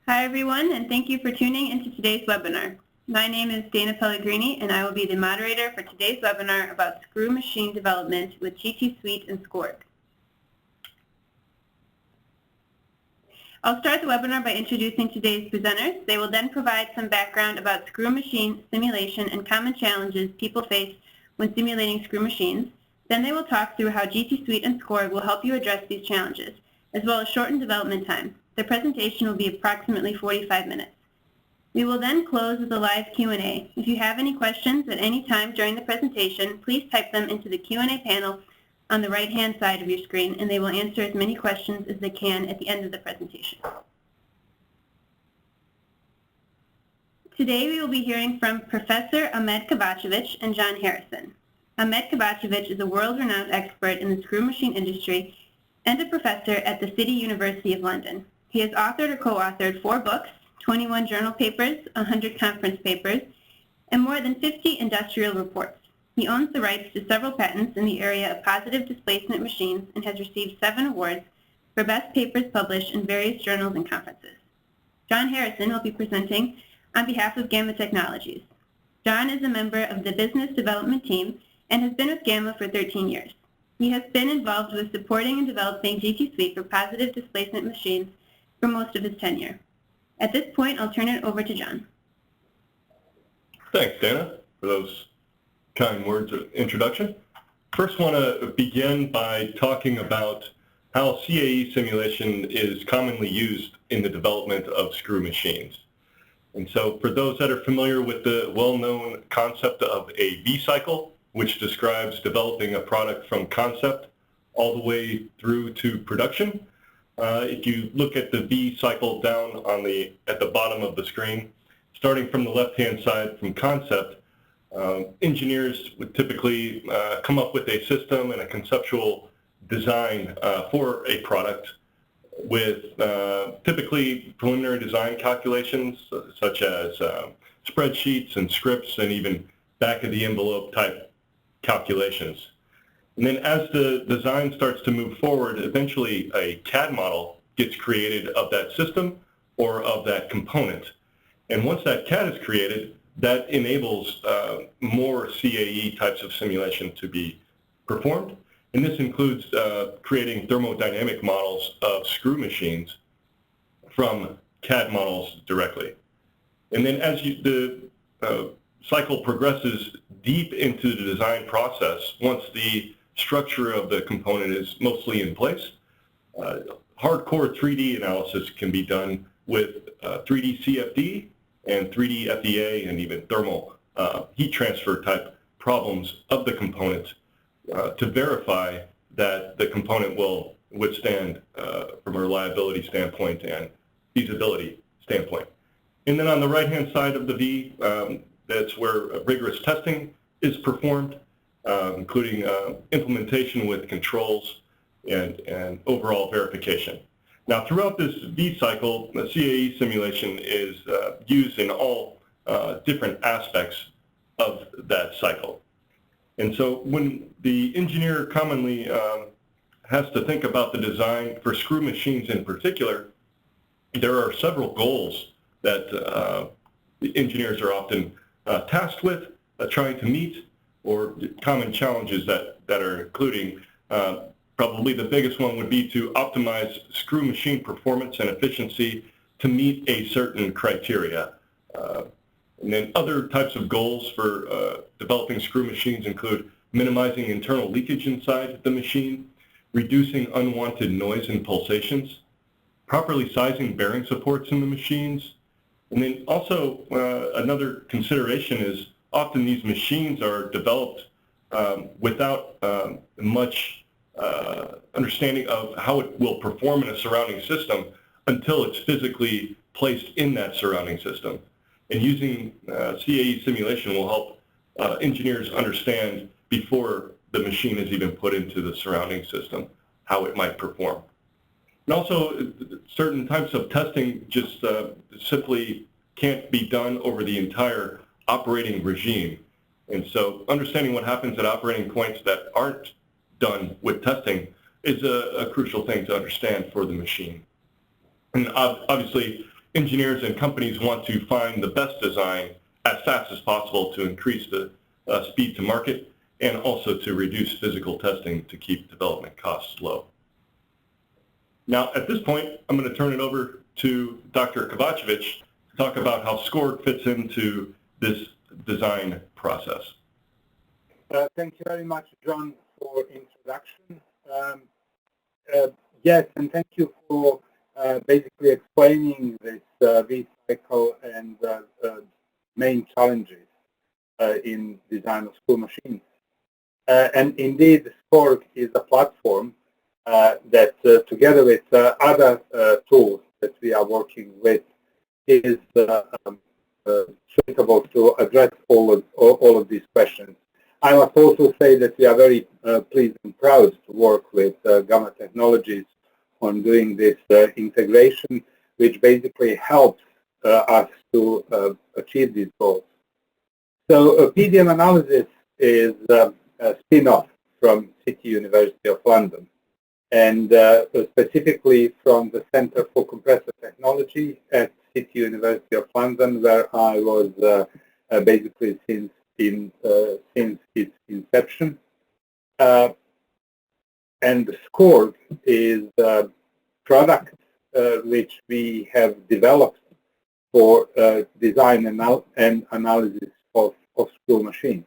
Hi everyone, and thank you for tuning into today's webinar. My name is Dana Pellegrini, and I will be the moderator for today's webinar about screw machine development with GT-SUITE and SCORG. I'll start the webinar by introducing today's presenters. They will then provide some background about screw machine simulation and common challenges people face when simulating screw machines. Then they will talk through how GT-SUITE and SCORG will help you address these challenges, as well as shorten development time. The presentation will be approximately 45 minutes. We will then close with a live Q&A. If you have any questions at any time during the presentation, please type them into the Q&A panel on the right-hand side of your screen, and they will answer as many questions as they can at the end of the presentation. Today we will be hearing from Professor Ahmed Kovacevic and Jon Harrison. Ahmed Kovacevic is a world-renowned expert in the screw machine industry and a professor at the City University of London. He has authored or co-authored 4 books, 21 journal papers, 100 conference papers, and more than 50 industrial reports. He owns the rights to several patents in the area of positive displacement machines and has received 7 awards for best papers published in various journals and conferences. Jon Harrison will be presenting on behalf of Gamma Technologies. Jon is a member of the business development team and has been with Gamma for 13 years. He has been involved with supporting and developing GT-SUITE for positive displacement machines for most of his tenure. At this point, I'll turn it over to Jon. Thanks, Dana, for those kind words of introduction. First, want to begin by talking about how CAE simulation is commonly used in the development of screw machines. And so for those that are familiar with the well-known concept of a V-cycle, which describes developing a product from concept all the way through to production, if you look at the V cycle down on at the bottom of the screen, starting from the left-hand side from concept, engineers would typically come up with a system and a conceptual design for a product with typically preliminary design calculations such as spreadsheets and scripts and even back-of-the-envelope type calculations. And then as the design starts to move forward, eventually a CAD model gets created of that system or of that component. And once that CAD is created, that enables more CAE types of simulation to be performed. And this includes creating thermodynamic models of screw machines from CAD models directly. And then as the cycle progresses deep into the design process, once the structure of the component is mostly in place, hardcore 3D analysis can be done with 3D CFD and 3D FEA and even thermal heat transfer type problems of the component to verify that the component will withstand from a reliability standpoint and feasibility standpoint. And then on the right-hand side of the V, that's where rigorous testing is performed, including implementation with controls and overall verification. Now, throughout this V cycle, the CAE simulation is used in all different aspects of that cycle. And so when the engineer commonly has to think about the design for screw machines in particular, there are several goals that the engineers are often tasked with trying to meet, or common challenges that are including, probably the biggest one would be to optimize screw machine performance and efficiency to meet a certain criteria. And then other types of goals for developing screw machines include minimizing internal leakage inside the machine, reducing unwanted noise and pulsations, properly sizing bearing supports in the machines, and then also another consideration is often these machines are developed without much understanding of how it will perform in a surrounding system until it's physically placed in that surrounding system. And using CAE simulation will help engineers understand before the machine is even put into the surrounding system how it might perform. And also, certain types of testing just simply can't be done over the entire operating regime. And so understanding what happens at operating points that aren't done with testing is a crucial thing to understand for the machine. And obviously, engineers and companies want to find the best design as fast as possible to increase the speed to market and also to reduce physical testing to keep development costs low. Now, at this point, I'm going to turn it over to Dr. Kovacevic to talk about how SCORG fits into this design process. Thank you very much, John, for introduction. Yes, and thank you for basically explaining this V-cycle and main challenges in design of screw machines. And indeed, SCORG is a platform that, together with other tools that we are working with, is suitable to address all of these questions. I must also say that we are very pleased and proud to work with Gamma Technologies on doing this integration, which basically helps us to achieve these goals. So PDM Analysis is a spin-off from City University of London, and specifically from the Center for Compressor Technology at City University of London, where I was basically since its inception. And SCORG is a product which we have developed for design and analysis of screw machines.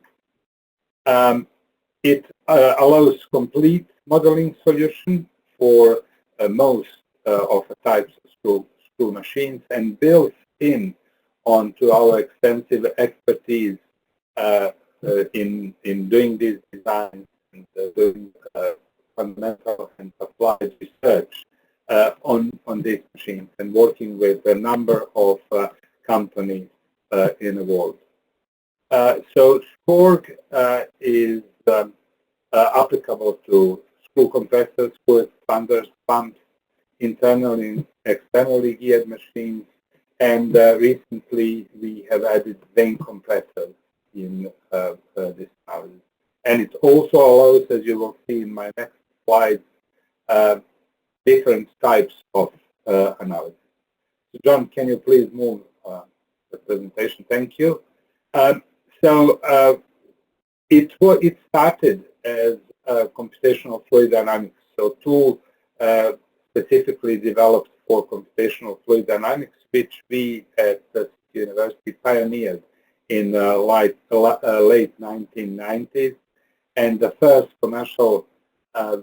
It allows complete modeling solution for most of the types of screw machines and builds in onto our extensive expertise in doing these designs and doing fundamental and applied research on these machines and working with a number of companies in the world. So SCORG is applicable to screw compressors, screw expanders, pumps, internally and externally geared machines, and recently we have added vane compressors in this analysis. And it also allows, as you will see in my next slide, different types of analysis. So John, can you please move the presentation? Thank you. It started as computational fluid dynamics, so tool specifically developed for computational fluid dynamics, which we at the University pioneered in late 1990s, and the first commercial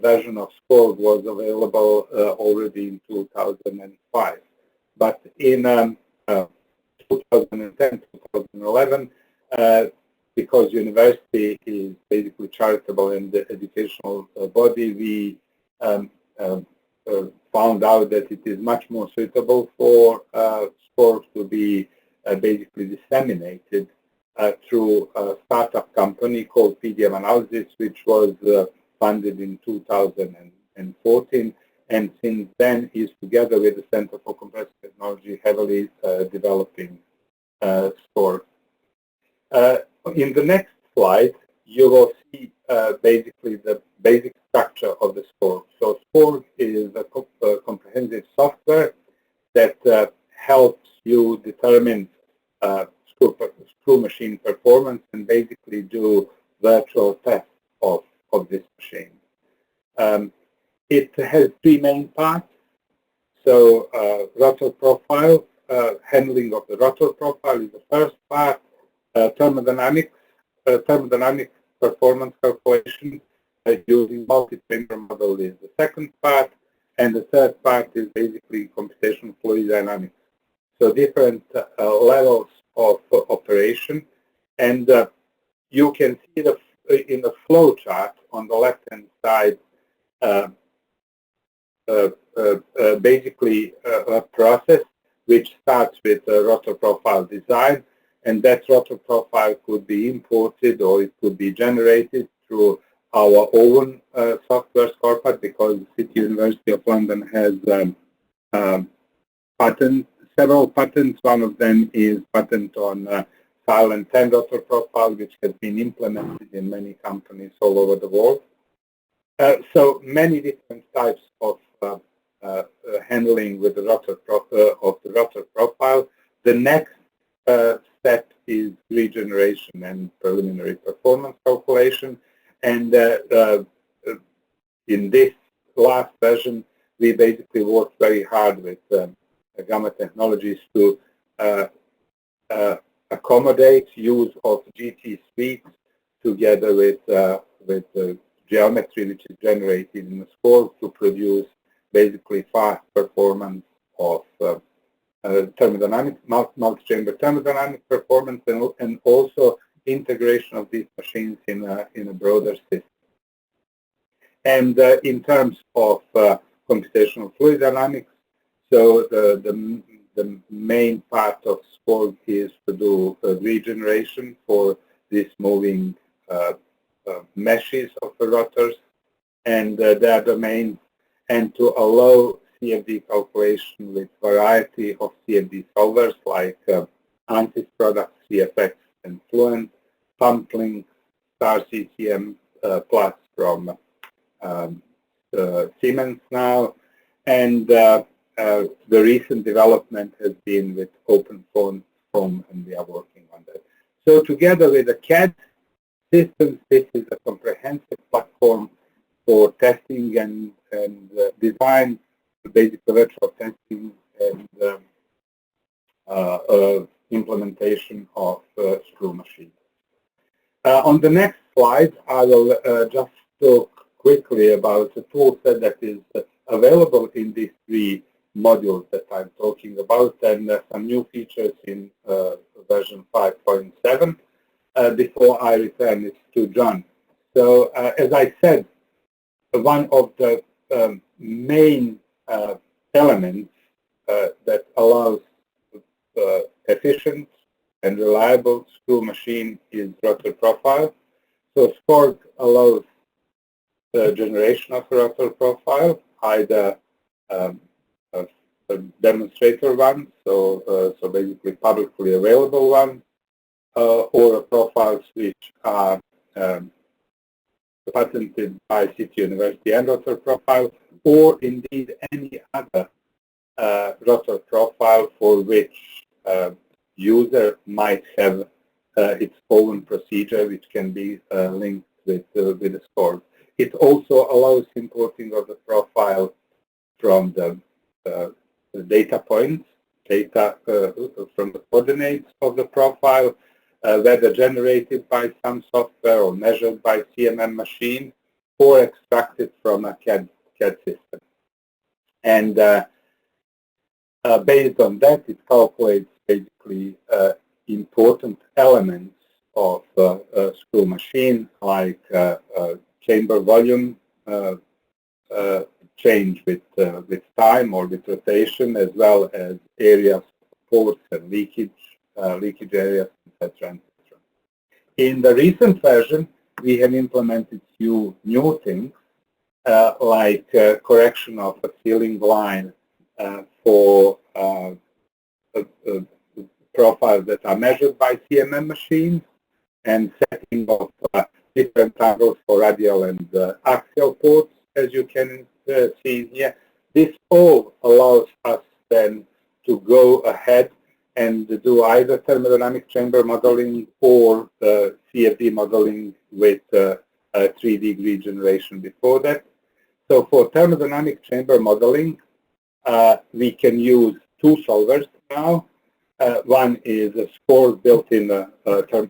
version of SCORG was available already in 2005. But in 2010, 2011, because university is basically charitable and the educational body, we found out that it is much more suitable for SCORG to be basically disseminated through a startup company called PDM Analysis, which was funded in 2014, and since then is together with the Center for Compressor Technology heavily developing SCORG. In the next slide, you will see basically the basic structure of the SCORG. So SCORG is a comprehensive software that helps you determine screw machine performance and basically do virtual tests of this machine. It has three main parts. So rotor profile, handling of the rotor profile is the first part. Thermodynamic performance calculation using multi-chamber model is the second part, and the third part is basically computational fluid dynamics. So different levels of operation, and you can see in the flow chart on the left-hand side basically a process which starts with a rotor profile design, and that rotor profile could be imported or it could be generated through our own software SCORPAT, because City University of London has several patents. One of them is patent on silent 10 rotor profile, which has been implemented in many companies all over the world. So many different types of handling with the rotor of the rotor profile. The next step is regeneration and preliminary performance calculation. And in this last version, we basically worked very hard with Gamma Technologies to accommodate use of GT-SUITE together with geometry which is generated in the SCORG to produce basically fast performance of thermodynamic, multi-chamber thermodynamic performance, and also integration of these machines in a broader system. And in terms of computational fluid dynamics, so the main part of SCORG is to do regeneration for these moving meshes of the rotors and their domains, and to allow CFD calculation with variety of CFD solvers like ANSYS products, CFX and Fluent, PumpLink, Star CCM Plus from Siemens now, and the recent development has been with OpenFOAM, and we are working on that. So together with the CAD systems, this is a comprehensive platform for testing and design, basic virtual testing and implementation of screw machines. On the next slide, I will just talk quickly about the toolset that is available in these three modules that I'm talking about, and some new features in version 5.7 before I return it to Jon. So as I said, one of the main elements that allows efficient and reliable screw machine is rotor profile. So SCORG allows the generation of a rotor profile, either a demonstrator one, so basically publicly available one, or profiles which are patented by City University and rotor profile, or indeed any other rotor profile for which user might have its own procedure which can be linked with the SCORG. It also allows importing of the profile from the data points, data from the coordinates of the profile, whether generated by some software or measured by CMM machine, or extracted from a CAD system. And based on that, it calculates basically important elements of a screw machine, like chamber volume change with time or with rotation, as well as areas, ports and leakage areas, etc. In the recent version, we have implemented few new things, like correction of a sealing line for profiles that are measured by CMM machines, and setting of different angles for radial and axial ports, as you can see here. This all allows us then to go ahead and do either thermodynamic chamber modeling or CFD modeling with 3D regeneration before that. So for thermodynamic chamber modeling, we can use two solvers now. One is a SCORG built-in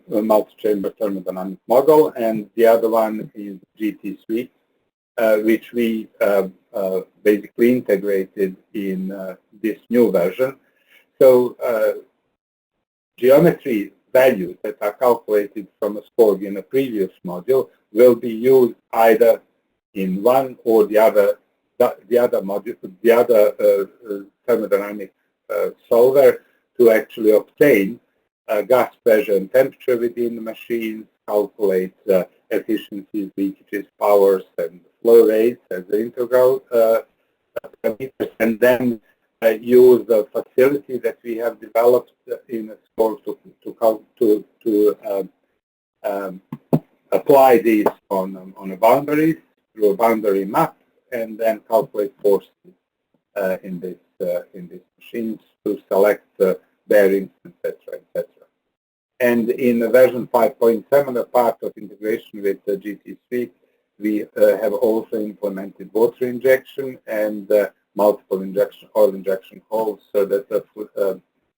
multi-chamber thermodynamic model, and the other one is GT-SUITE, which we basically integrated in this new version. So geometry values that are calculated from a SCORG in a previous module will be used either in one or the other module, the other thermodynamic solver, to actually obtain gas pressure and temperature within the machine, calculate efficiencies, leakages, powers, and flow rates as the integral parameters, and then use the facility that we have developed in a SCORG to apply these on a boundary through a boundary map, and then calculate forces in these machines to select bearings, etc., etc. And in version 5.7, a part of integration with the GT-SUITE, we have also implemented water injection and multiple oil injection holes, so that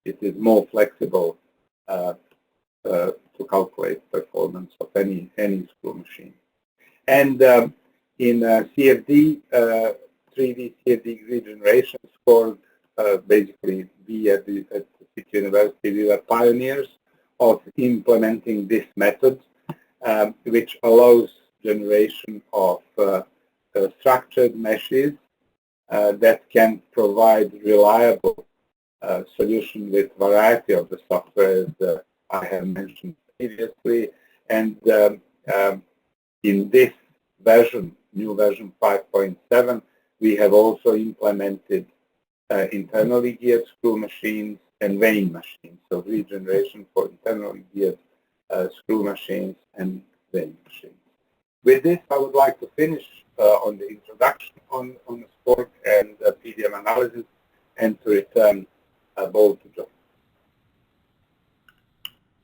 it is more flexible to calculate performance of any screw machine. And in CFD, 3D CFD regeneration SCORG, basically we at the City University, we were pioneers of implementing this method, which allows generation of structured meshes that can provide reliable solution with variety of the software that I have mentioned previously. And in this version, new version 5.7, we have also implemented internally geared screw machines and weighing machines, so regeneration for internally geared screw machines and weighing machines. With this, I would like to finish on the introduction on SCORG and PDM analysis, and to return ball to Jon.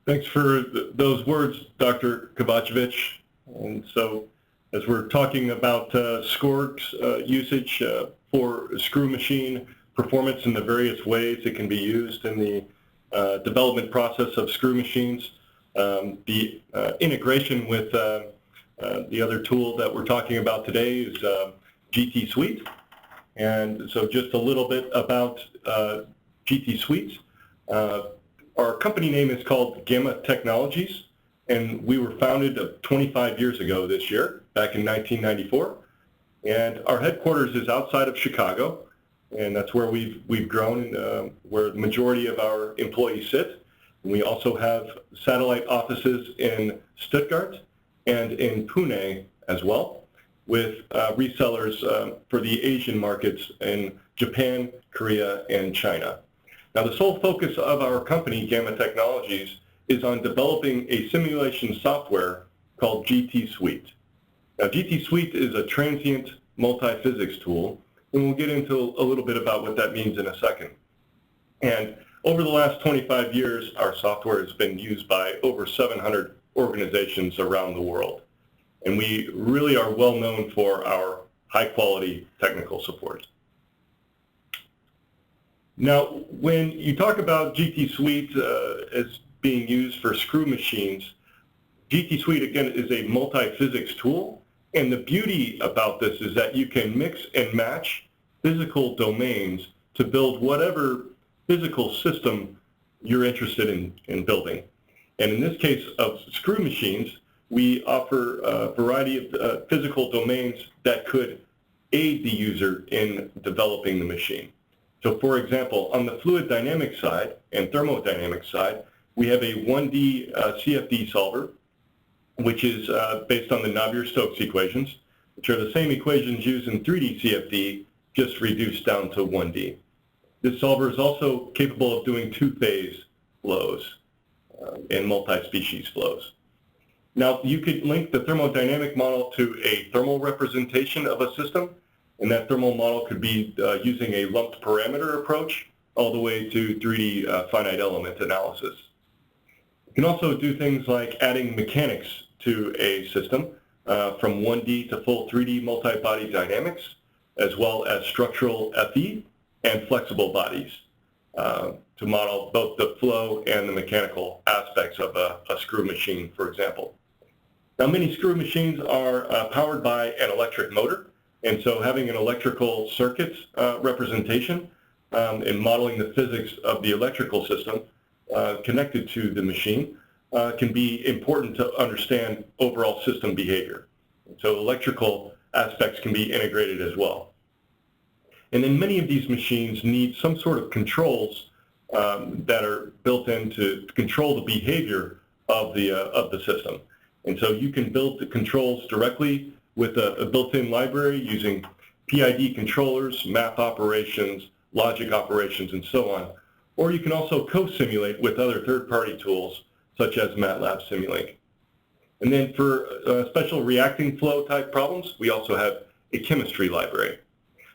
Thanks for those words, Dr. Kovacevic. And so, as we're talking about SCORG's usage for screw machine performance in the various ways it can be used in the development process of screw machines, the integration with the other tool that we're talking about today is GT-SUITE. And so just a little bit about GT-SUITE. Our company name is called Gamma Technologies, and we were founded 25 years ago this year, back in 1994. And our headquarters is outside of Chicago, and that's where we've grown, where the majority of our employees sit. And we also have satellite offices in Stuttgart and in Pune as well, with resellers for the Asian markets in Japan, Korea, and China. Now, the sole focus of our company, Gamma Technologies, is on developing a simulation software called GT-SUITE. Now, GT-SUITE is a transient multi-physics tool, and we'll get into a little bit about what that means in a second. And over the last 25 years, our software has been used by over 700 organizations around the world. And we really are well known for our high-quality technical support. Now, when you talk about GT-SUITE as being used for screw machines, GT-SUITE, again, is a multi-physics tool. And the beauty about this is that you can mix and match physical domains to build whatever physical system you're interested in building. And in this case of screw machines, we offer a variety of physical domains that could aid the user in developing the machine. So for example, on the fluid dynamics side and thermodynamics side, we have a 1D CFD solver, which is based on the Navier-Stokes equations, which are the same equations used in 3D CFD, just reduced down to 1D. This solver is also capable of doing two-phase flows and multi-species flows. Now, you could link the thermodynamic model to a thermal representation of a system, and that thermal model could be using a lumped parameter approach all the way to 3D finite element analysis. You can also do things like adding mechanics to a system from 1D to full 3D multi-body dynamics, as well as structural FE and flexible bodies to model both the flow and the mechanical aspects of a screw machine, for example. Now, many screw machines are powered by an electric motor, and so having an electrical circuits representation and modeling the physics of the electrical system connected to the machine can be important to understand overall system behavior. So electrical aspects can be integrated as well. And then many of these machines need some sort of controls that are built in to control the behavior of the system. And so you can build the controls directly with a built-in library using PID controllers, math operations, logic operations, and so on. Or you can also co-simulate with other third-party tools such as MATLAB Simulink. And then for special reacting flow type problems, we also have a chemistry library.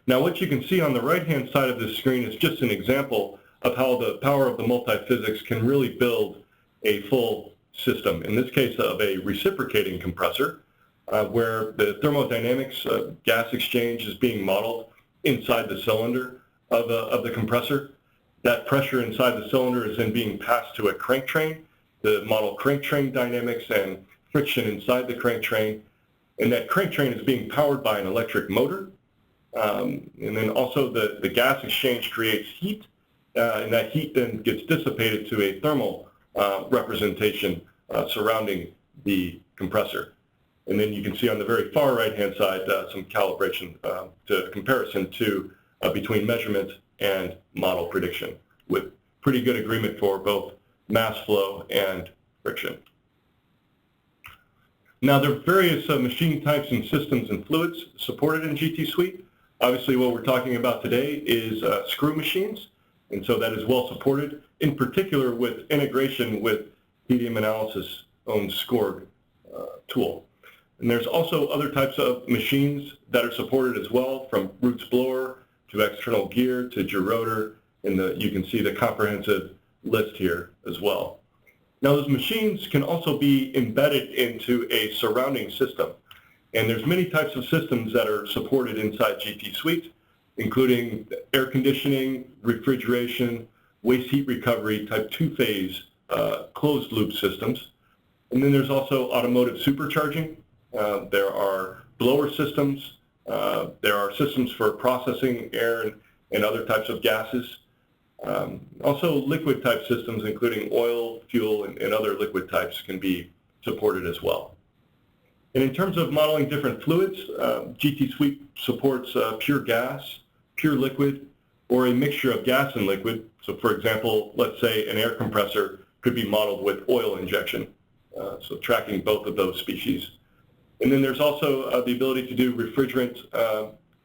Now what you can see on the right-hand side of this screen is just an example of how the power of the multiphysics can really build a full system, in this case of a reciprocating compressor, where the thermodynamics gas exchange is being modeled inside the cylinder of the compressor. That pressure inside the cylinder is then being passed to a crank train to model crank train dynamics and friction inside the crank train. And that crank train is being powered by an electric motor. And then also the gas exchange creates heat, and that heat then gets dissipated to a thermal representation surrounding the compressor. And then you can see on the very far right-hand side some calibration to comparison to between measurement and model prediction, with pretty good agreement for both mass flow and friction. Now there are various machine types and systems and fluids supported in GT-SUITE. Obviously what we're talking about today is screw machines, and so that is well supported, in particular with integration with PDM Analysis' own SCORG tool. And there's also other types of machines that are supported as well, from Roots blower to external gear to gerotor, and you can see the comprehensive list here as well. Now those machines can also be embedded into a surrounding system, and there's many types of systems that are supported inside GT-SUITE, including air conditioning, refrigeration, waste heat recovery, type 2-phase closed loop systems. And then there's also automotive supercharging. There are blower systems. There are systems for processing air and other types of gases. Also liquid type systems, including oil, fuel, and other liquid types can be supported as well. And in terms of modeling different fluids, GT-SUITE supports pure gas, pure liquid, or a mixture of gas and liquid. So for example, let's say an air compressor could be modeled with oil injection, so tracking both of those species. And then there's also the ability to do refrigerant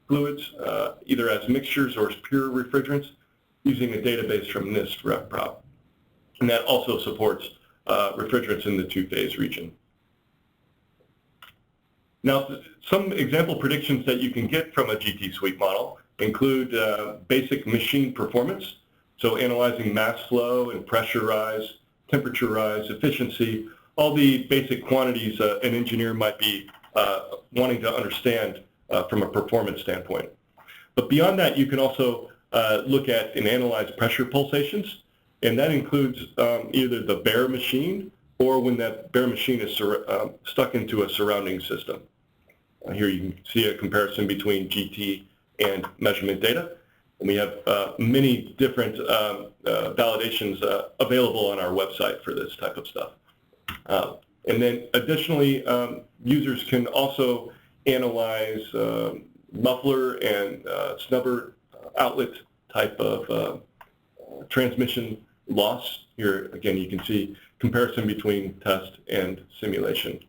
fluids, either as mixtures or as pure refrigerants, using a database from NIST RefProp. And that also supports refrigerants in the 2-phase region. Now, some example predictions that you can get from a GT-SUITE model include basic machine performance, so analyzing mass flow and pressure rise, temperature rise, efficiency, all the basic quantities an engineer might be wanting to understand from a performance standpoint. But beyond that, you can also look at and analyze pressure pulsations, and that includes either the bare machine or when that bare machine is stuck into a surrounding system. Here you can see a comparison between GT and measurement data. And we have many different validations available on our website for this type of stuff. And then additionally, users can also analyze muffler and snubber outlet type of transmission loss. Here again you can see comparison between test and simulation.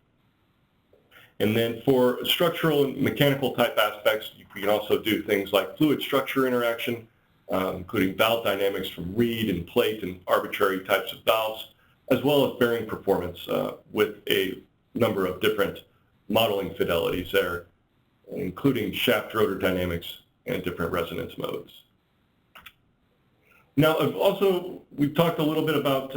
And then for structural and mechanical type aspects, you can also do things like fluid structure interaction, including valve dynamics from reed and plate and arbitrary types of valves, as well as bearing performance with a number of different modeling fidelities there, including shaft rotor dynamics and different resonance modes. Now, we've talked a little bit about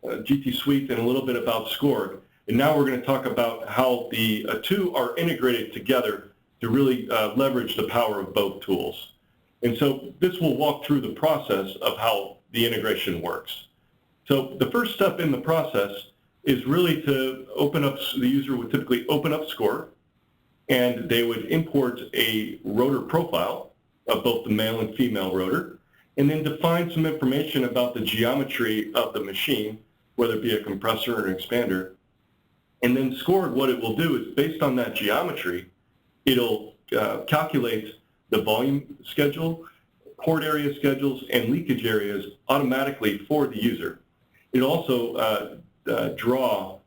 GT-SUITE and a little bit about SCORG, and now we're going to talk about how the two are integrated together to really leverage the power of both tools. And so this will walk through the process of how the integration works. So the first step in the process is really to open up, the user would typically open up SCORG, and they would import a rotor profile of both the male and female rotor, and then define some information about the geometry of the machine, whether it be a compressor or an expander. And then SCORG, what it will do is, based on that geometry, it'll calculate the volume schedule, port area schedules, and leakage areas automatically for the user. It also draw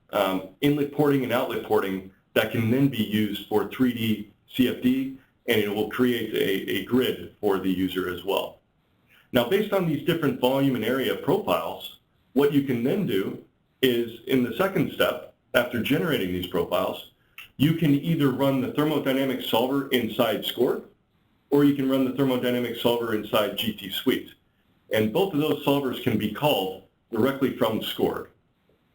inlet porting and outlet porting that can then be used for 3D CFD, and it will create a grid for the user as well. Now, based on these different volume and area profiles, what you can then do is, in the second step, after generating these profiles, you can either run the thermodynamic solver inside SCORG, or you can run the thermodynamic solver inside GT-SUITE. And both of those solvers can be called directly from SCORG.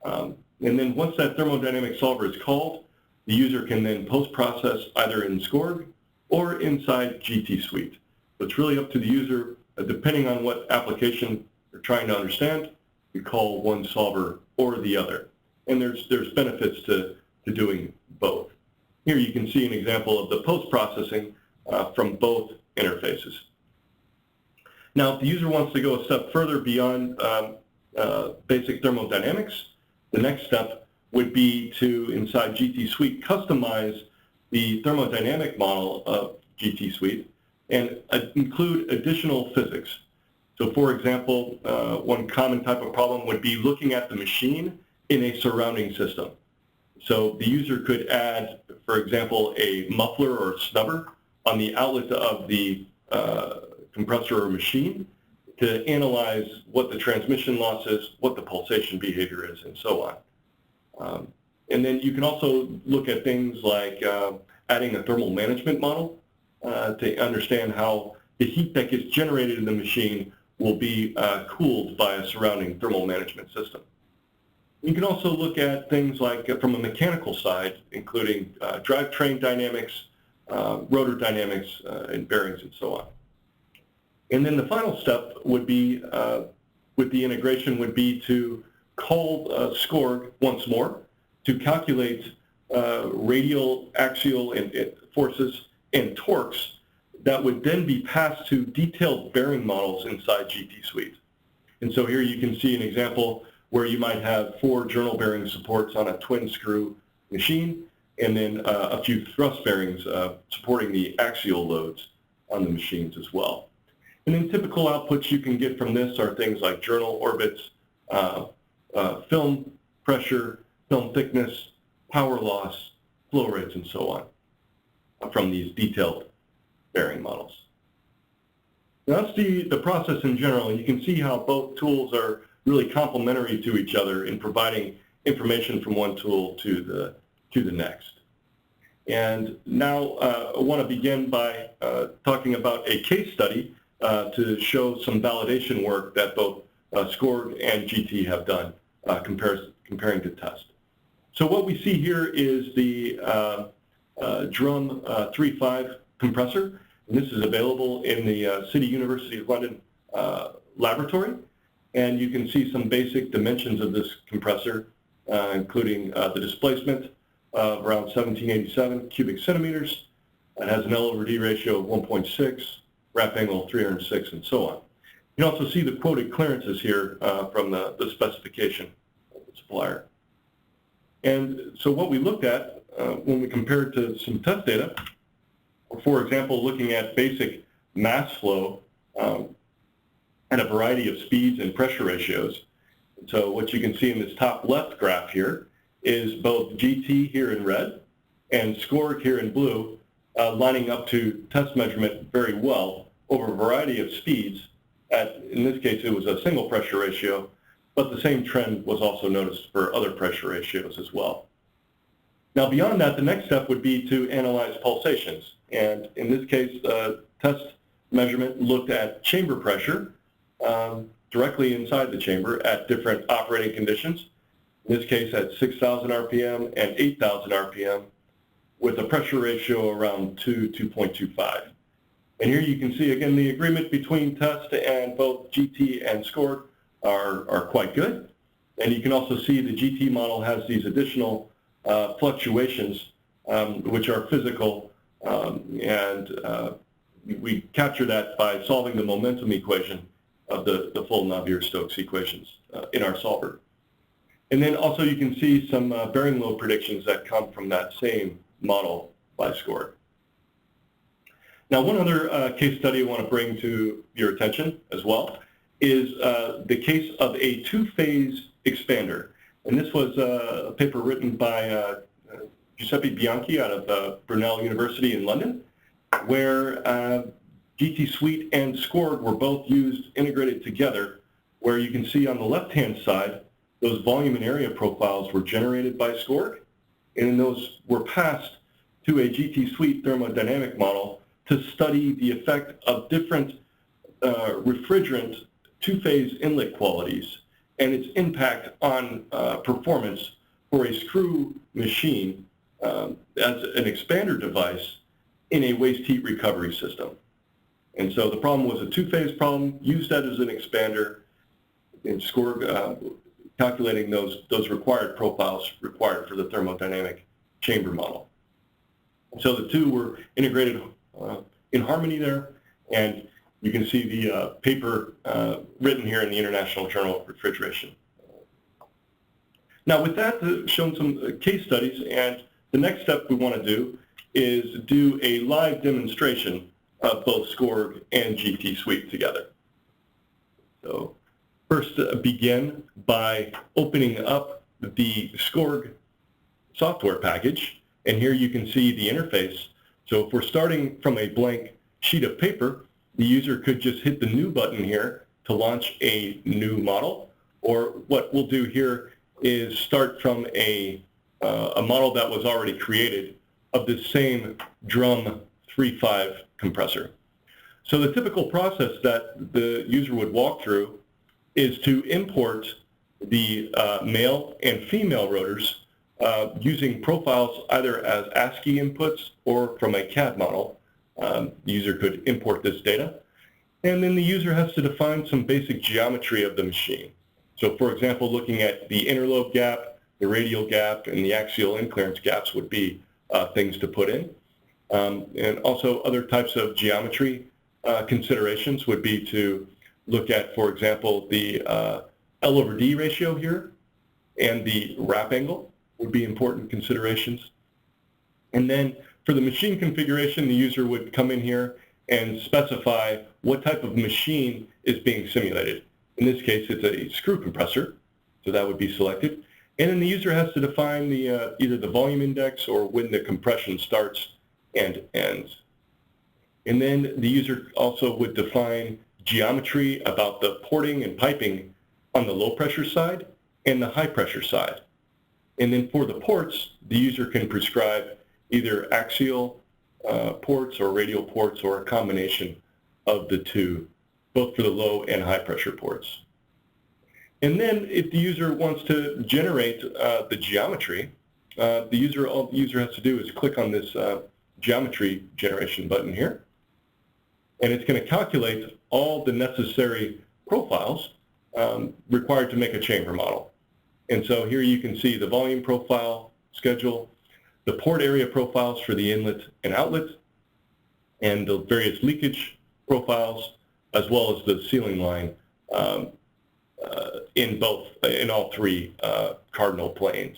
And then once that thermodynamic solver is called, the user can then post-process either in SCORG or inside GT-SUITE. So it's really up to the user, depending on what application they're trying to understand, you call one solver or the other. And there's benefits to doing both. Here you can see an example of the post-processing from both interfaces. Now, if the user wants to go a step further beyond basic thermodynamics, the next step would be to, inside GT-SUITE, customize the thermodynamic model of GT-SUITE and include additional physics. So for example, one common type of problem would be looking at the machine in a surrounding system. So the user could add, for example, a muffler or a snubber on the outlet of the compressor or machine to analyze what the transmission loss is, what the pulsation behavior is, and so on. And then you can also look at things like adding a thermal management model to understand how the heat that gets generated in the machine will be cooled by a surrounding thermal management system. You can also look at things like from a mechanical side, including drivetrain dynamics, rotor dynamics, and bearings, and so on. And then the final step would be, with the integration, would be to call SCORG once more to calculate radial, axial, and forces and torques that would then be passed to detailed bearing models inside GT-SUITE. And so here you can see an example where you might have 4 journal bearing supports on a twin screw machine, and then a few thrust bearings supporting the axial loads on the machines as well. And then typical outputs you can get from this are things like journal orbits, film pressure, film thickness, power loss, flow rates, and so on from these detailed bearing models. Now that's the process in general, and you can see how both tools are really complementary to each other in providing information from one tool to the next. And now I want to begin by talking about a case study to show some validation work that both SCORG and GT have done comparing to test. So what we see here is the drum 3.5 compressor, and this is available in the City University of London laboratory. And you can see some basic dimensions of this compressor, including the displacement of around 1787 cubic centimeters. It has an L/D ratio of 1.6, wrap angle of 306, and so on. You can also see the quoted clearances here from the specification of the supplier. And so what we looked at when we compared to some test data, for example, looking at basic mass flow at a variety of speeds and pressure ratios. So what you can see in this top left graph here is both GT here in red and SCORG here in blue lining up to test measurement very well over a variety of speeds. In this case, it was a single pressure ratio, but the same trend was also noticed for other pressure ratios as well. Now beyond that, the next step would be to analyze pulsations. And in this case, test measurement looked at chamber pressure directly inside the chamber at different operating conditions. In this case, at 6,000 RPM and 8,000 RPM with a pressure ratio around 2.25. And here you can see again the agreement between test and both GT and SCORG are quite good. And you can also see the GT model has these additional fluctuations which are physical, and we capture that by solving the momentum equation of the full Navier-Stokes equations in our solver. And then also you can see some bearing load predictions that come from that same model by SCORG. Now one other case study I want to bring to your attention as well is the case of a two-phase expander. And this was a paper written by Giuseppe Bianchi out of Brunel University in London, where GT-SUITE and SCORG were both used integrated together, where you can see on the left-hand side, those volume and area profiles were generated by SCORG, and those were passed to a GT-SUITE thermodynamic model to study the effect of different refrigerant two-phase inlet qualities and its impact on performance for a screw machine as an expander device in a waste heat recovery system. And so the problem was a two-phase problem, used that as an expander in SCORG, calculating those required profiles required for the thermodynamic chamber model. So the two were integrated in harmony there, and you can see the paper written here in the International Journal of Refrigeration. Now with that, shown some case studies, and the next step we want to do is do a live demonstration of both SCORG and GT-SUITE together. So first begin by opening up the SCORG software package, and here you can see the interface. So if we're starting from a blank sheet of paper, the user could just hit the new button here to launch a new model, or what we'll do here is start from a model that was already created of the same drum 3.5 compressor. So the typical process that the user would walk through is to import the male and female rotors using profiles either as ASCII inputs or from a CAD model. The user could import this data, and then the user has to define some basic geometry of the machine. So for example, looking at the interlobe gap, the radial gap, and the axial inclearance gaps would be things to put in. And also other types of geometry considerations would be to look at, for example, the L/D ratio here, and the wrap angle would be important considerations. And then for the machine configuration, the user would come in here and specify what type of machine is being simulated. In this case, it's a screw compressor, so that would be selected. And then the user has to define the either the volume index or when the compression starts and ends. And then the user also would define geometry about the porting and piping on the low pressure side and the high pressure side. And then for the ports, the user can prescribe either axial ports or radial ports, or a combination of the two, both for the low and high pressure ports. And then if the user wants to generate the geometry, all the user has to do is click on this geometry generation button here, and it's going to calculate all the necessary profiles required to make a chamber model. And so here you can see the volume profile schedule, the port area profiles for the inlet and outlet, and the various leakage profiles, as well as the sealing line in all three cardinal planes.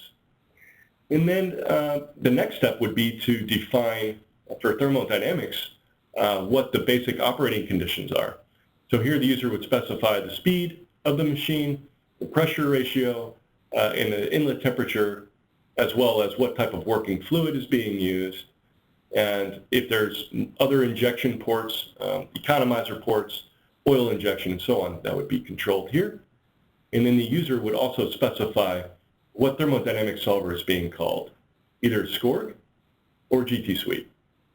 And then the next step would be to define, for thermodynamics, what the basic operating conditions are. So here the user would specify the speed of the machine, the pressure ratio, and the inlet temperature, as well as what type of working fluid is being used, and if there's other injection ports, economizer ports, oil injection, and so on, that would be controlled here. And then the user would also specify what thermodynamic solver is being called, either SCORG or GT-SUITE.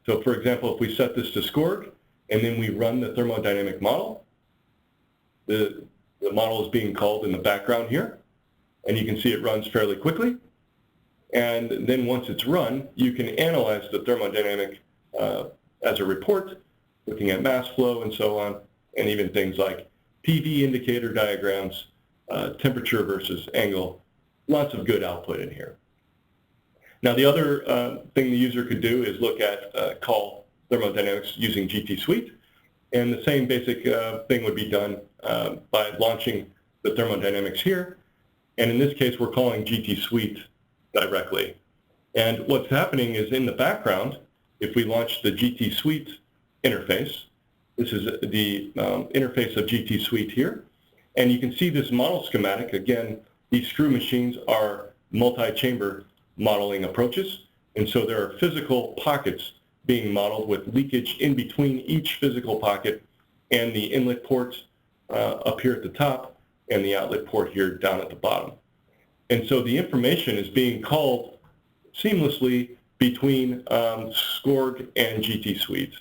So for example, if we set this to SCORG and then we run the thermodynamic model, the model is being called in the background here, and you can see it runs fairly quickly. And then once it's run, you can analyze the thermodynamic as a report, looking at mass flow and so on, and even things like PV indicator diagrams, temperature versus angle, lots of good output in here. Now the other thing the user could do is look at call thermodynamics using GT-SUITE, and the same basic thing would be done by launching the thermodynamics here, and in this case we're calling GT-SUITE directly. And what's happening is in the background, if we launch the GT-SUITE interface, this is the interface of GT-SUITE here, and you can see this model schematic. Again, these screw machines are multi-chamber modeling approaches, and so there are physical pockets being modeled with leakage in between each physical pocket and the inlet ports up here at the top and the outlet port here down at the bottom. And so the information is being called seamlessly between SCORG and GT-SUITE.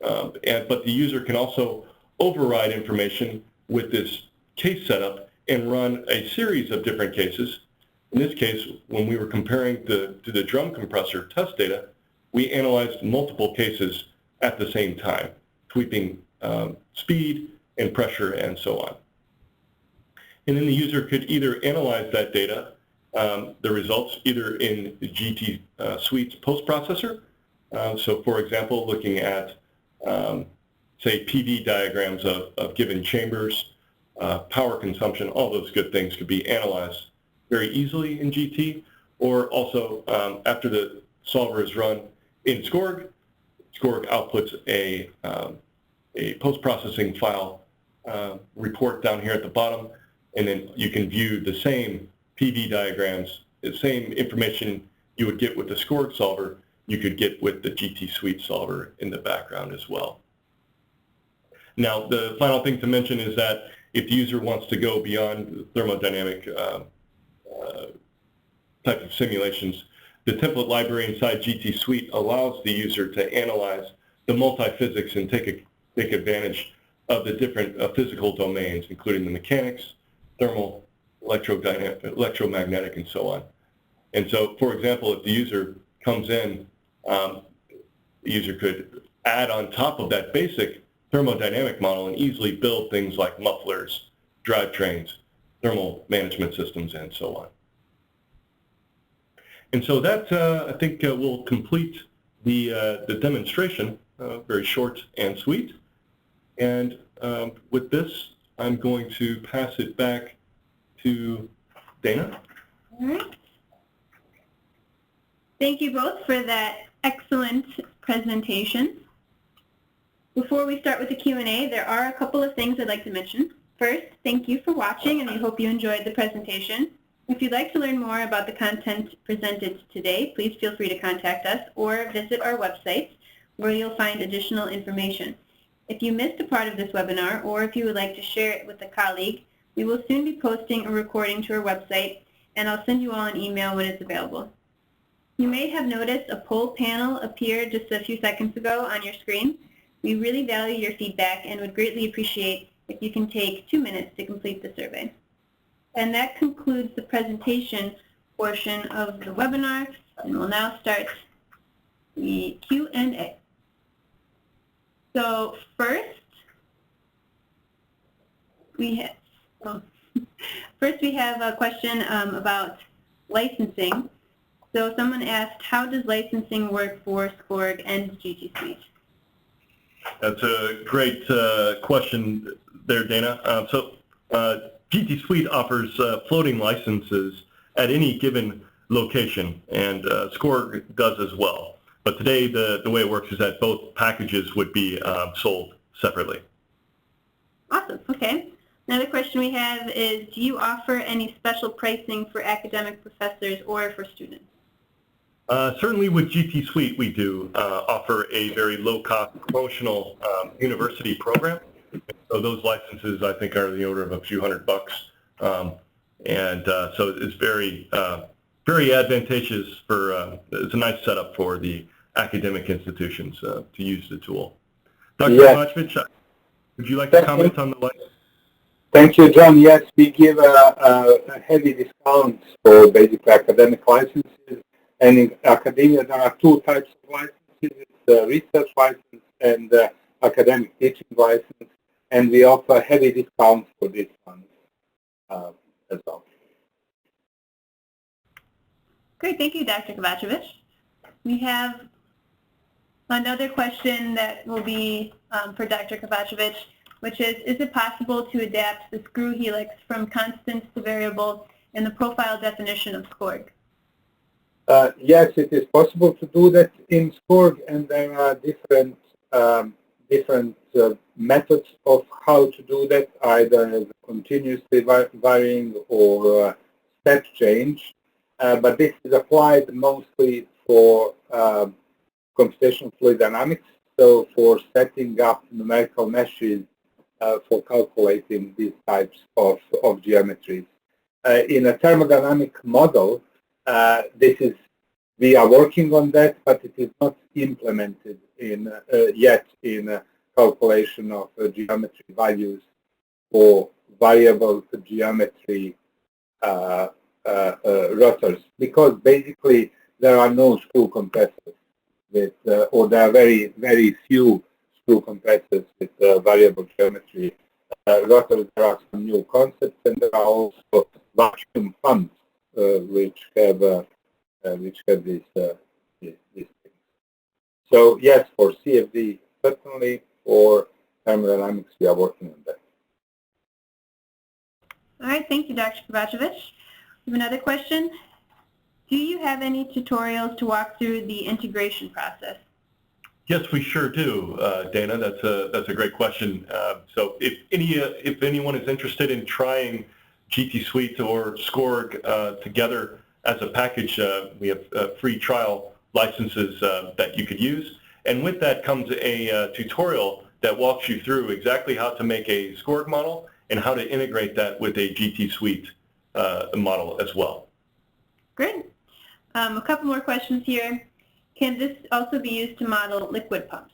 But the user can also override information with this case setup and run a series of different cases. In this case, when we were comparing to the drum compressor test data, we analyzed multiple cases at the same time, tweaking speed and pressure and so on. And then the user could either analyze that data, the results, either in the GTSUITE's post-processor. So for example, looking at, say, PV diagrams of given chambers, power consumption, all those good things could be analyzed very easily in GT, or also after the solver is run in SCORG, SCORG outputs a post-processing file report down here at the bottom, and then you can view the same PV diagrams, the same information you would get with the SCORG solver, you could get with the GTSUITE solver in the background as well. Now, the final thing to mention is that if the user wants to go beyond thermodynamic type of simulations, the template library inside GTSUITE allows the user to analyze the multi-physics and take advantage of the different physical domains, including the mechanics, thermal, electromagnetic, and so on. And so, for example, if the user comes in, the user could add on top of that basic thermodynamic model and easily build things like mufflers, drivetrains, thermal management systems, and so on. And so that, I think, will complete the demonstration, very short and sweet. And with this, I'm going to pass it back to Dana. All right. Thank you both for that excellent presentation. Before we start with the Q&A, there are a couple of things I'd like to mention. First, thank you for watching, and we hope you enjoyed the presentation. If you'd like to learn more about the content presented today, please feel free to contact us or visit our website, where you'll find additional information. If you missed a part of this webinar, or if you would like to share it with a colleague, we will soon be posting a recording to our website, and I'll send you all an email when it's available. You may have noticed a poll panel appear just a few seconds ago on your screen. We really value your feedback and would greatly appreciate if you can take 2 minutes to complete the survey. And that concludes the presentation portion of the webinar, and we'll now start the Q&A. So first, we have a question about licensing. So someone asked, how does licensing work for SCORG and GTSUITE? That's a great question there, Dana. GTSUITE offers floating licenses at any given location, and SCORG does as well. But today, the way it works is that both packages would be sold separately. Awesome. Okay. Another question we have is, do you offer any special pricing for academic professors or for students? Certainly with GTSUITE, we do offer a very low-cost promotional university program. So those licenses, I think, are in the order of a few $100. So it's very, very advantageous for, it's a nice setup for the academic institutions to use the tool. Dr. Kovacevic, would you like to comment on the license? Thank you, John. Yes, we give a heavy discount for basically academic licenses. And in academia, there are two types of licenses. It's the research license and the academic teaching license. And we offer heavy discounts for these ones as well. Great. Thank you, Dr. Kovacevic. We have another question that will be for Dr. Kovacevic, which is it possible to adapt the screw helix from constant to variable in the profile definition of SCORG? Yes, it is possible to do that in SCORG, and there are different methods of how to do that, either as a continuously varying or step change. But this is applied mostly for computational fluid dynamics, so for setting up numerical meshes for calculating these types of geometries. In a thermodynamic model, we are working on that, but it is not implemented yet in calculation of geometry values for variable geometry rotors, because basically there are no screw compressors with, or there are very few screw compressors with variable geometry rotors. There are some new concepts, and there are also vacuum pumps which have these things. So yes, for CFD certainly. For thermodynamics, we are working on that. All right, thank you, Dr. Kovacevic. We have another question. Do you have any tutorials to walk through the integration process? Yes, we sure do, Dana. That's a great question. So if anyone is interested in trying GT-SUITE or SCORG together as a package, we have free trial licenses that you could use. And with that comes a tutorial that walks you through exactly how to make a SCORG model and how to integrate that with a GT-SUITE model as well. Great. A couple more questions here. Can this also be used to model liquid pumps?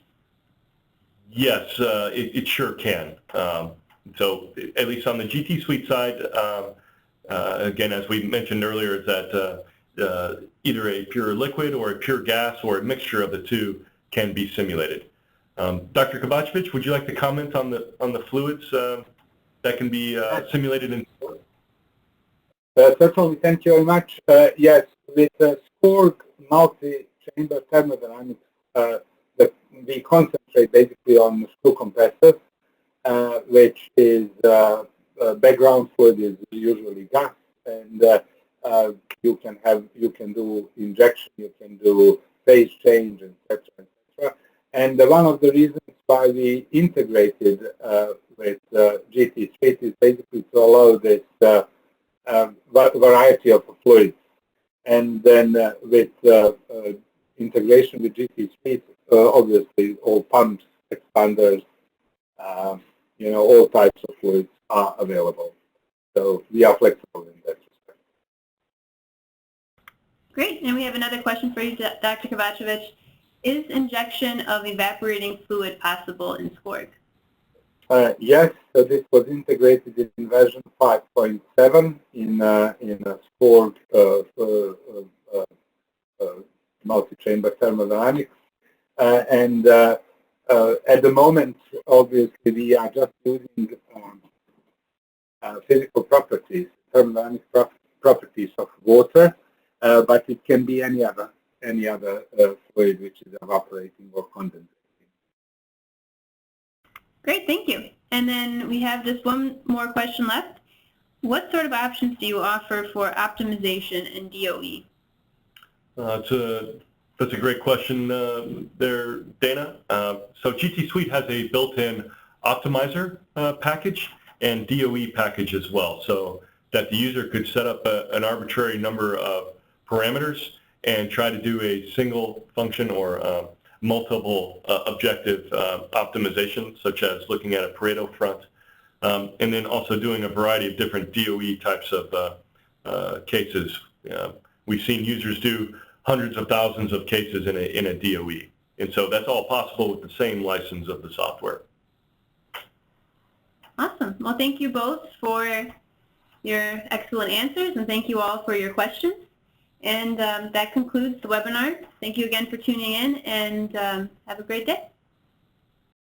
Yes, it sure can. So at least on the GT-SUITE side, again, as we mentioned earlier, is that either a pure liquid or a pure gas or a mixture of the two can be simulated. Dr. Kovacevic, would you like to comment on the fluids that can be simulated in SCORG? Certainly, thank you very much. Yes, with SCORG multi-chamber thermodynamics, we concentrate basically on screw compressors, which is background fluid is usually gas, and you can do injection, you can do phase change, etc., etc. And one of the reasons why we integrated with GT-SUITE is basically to allow this variety of fluids. And then with integration with GT-SUITE, obviously all pumps, expanders, all types of fluids are available. So we are flexible in that respect. Great. And we have another question for you, Dr. Kovacevic. Is injection of evaporating fluid possible in SCORG? Yes, so this was integrated in version 5.7 in SCORG multi-chamber thermodynamics. And at the moment, obviously, we are just using physical properties, thermodynamic properties of water, but it can be any other fluid which is evaporating or condensating. Great, thank you. And then we have just one more question left. What sort of options do you offer for optimization in DOE? That's a great question there, Dana. So GT-SUITE has a built-in optimizer package and DOE package as well, so that the user could set up an arbitrary number of parameters and try to do a single function or multiple objective optimization, such as looking at a Pareto front, and then also doing a variety of different DOE types of cases. We've seen users do hundreds of thousands of cases in a DOE, and so that's all possible with the same license of the software. Awesome. Well, thank you both for your excellent answers, and thank you all for your questions. And that concludes the webinar. Thank you again for tuning in, and have a great day.